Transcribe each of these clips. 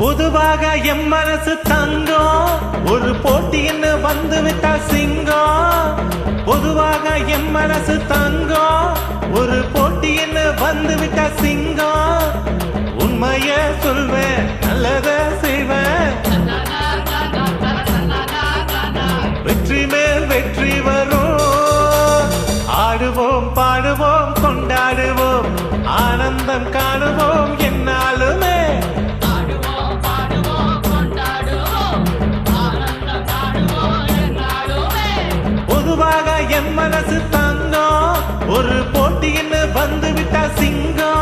பொதுவாக எம் மனசு தங்கம் ஒரு போட்டின்னு வந்து விட்டா சிங்கம். பொதுவாக எம் மனசு தங்கம் ஒரு போட்டின்னு வந்து விட்டா சிங்கம். உண்மைய சொல்வேன் நல்லத செய்வேன், வெற்றி மேல் வெற்றி வரும். ஆடுவோம் பாடுவோம் கொண்டாடுவோம் ஆனந்தம் காணுவோம் என்னாலுமே. பொதுவாக என் மனசு தங்கம் ஒரு போட்டின்னு வந்து விட்டா சிங்கம்.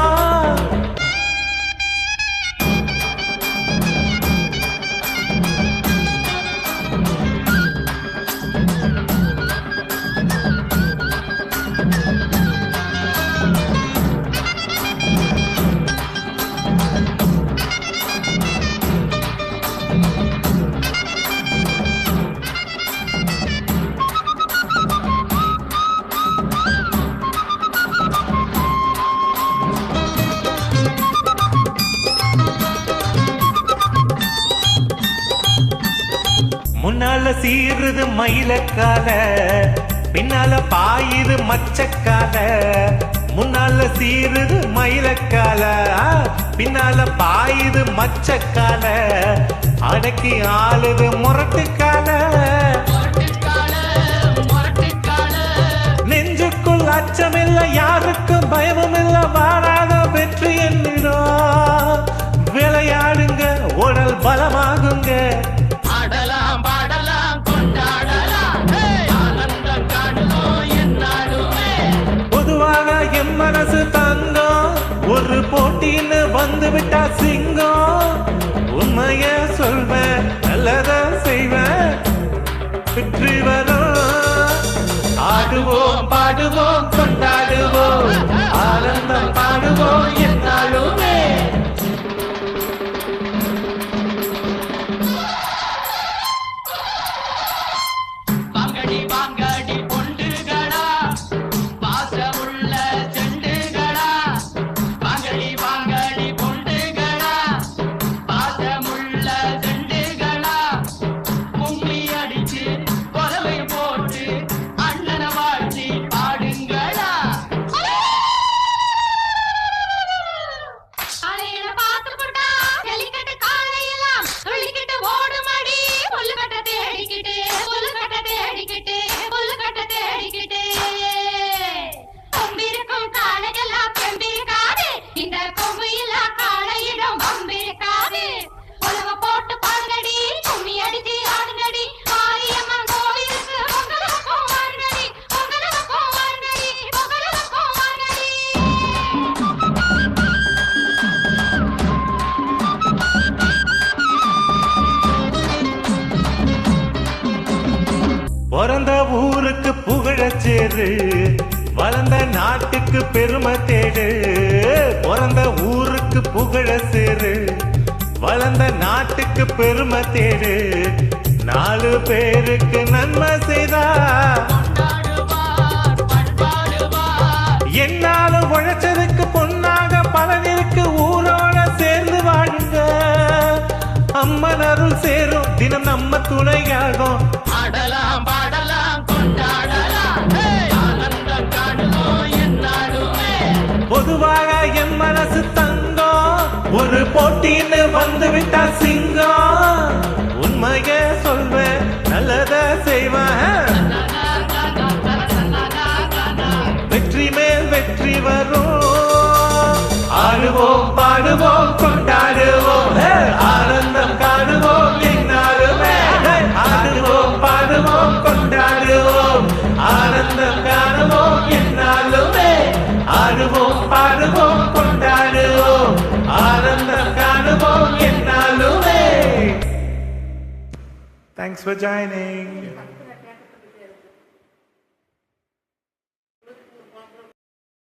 முன்னால சீருது மயிலக்கால, பின்னால பாயுது மச்சக்கால. முன்னால சீருது மயிலக்கால, பின்னால பாயுது மச்சக்கால. அடக்கி ஆளுது முரட்டுக்கால. நெஞ்சுக்குள் அச்சமில்ல யாருக்கும் பயமும் இல்ல, வாராத வெற்றி என்னிடும். விளையாடுங்க உடல் பலமாகுங்க. என் மனசு தங்கம் ஒரு போட்டின்னு வந்து விட்டா சிங்கம். உண்மைய சொல்வேன் நல்லத செய்வேன், வெற்றி வரும். ஆடுவோம் பாடுவோம் கொண்டாடுவோம் ஆனந்தம் பாடுவோம் என்னாலுமே. பிறந்த ஊருக்கு புகழச்சேரு, வளர்ந்த நாட்டுக்கு பெருமை தேடு. பிறந்த ஊருக்கு புகழ சேரு, வளர்ந்த நாட்டுக்கு பெருமை தேடு. 4 பேருக்கு நன்மை செய்தா என்னாலும் உழைச்சதுக்கு பொன்னாக பலனிற்கு ஊரோட சேர்ந்து வாழுங்க. அம்மன் அருள் சேரும் தினம் நம்ம துணையாகும். ஆடலாம் பாடலாம் கொண்டாடலாம் ஆனந்தம் காணுவோம் என்னாலுமே. பொதுவாக என் மனசு தங்கம் ஒரு போட்டின்னு வந்து விட்டா சிங்கம். உண்மைய சொல்வேன் நல்லத செய்வேன், வெற்றி மேல் வெற்றி வரும். ஆடுவோம் பாடுவோம் கொண்டாடுவோம் ஆனந்தம் காணுவோம் என்னாலுமே. ஆடுவோம் பாடுவோம் கொண்டாடுவோம் ஆனந்தம் காணுவோம் என்னாலுமே. ஆடுவோம் பாடுவோம் கொண்டாடுவோம் ஆனந்தம் காணுவோம் என்னாலுமே. Thanks for joining.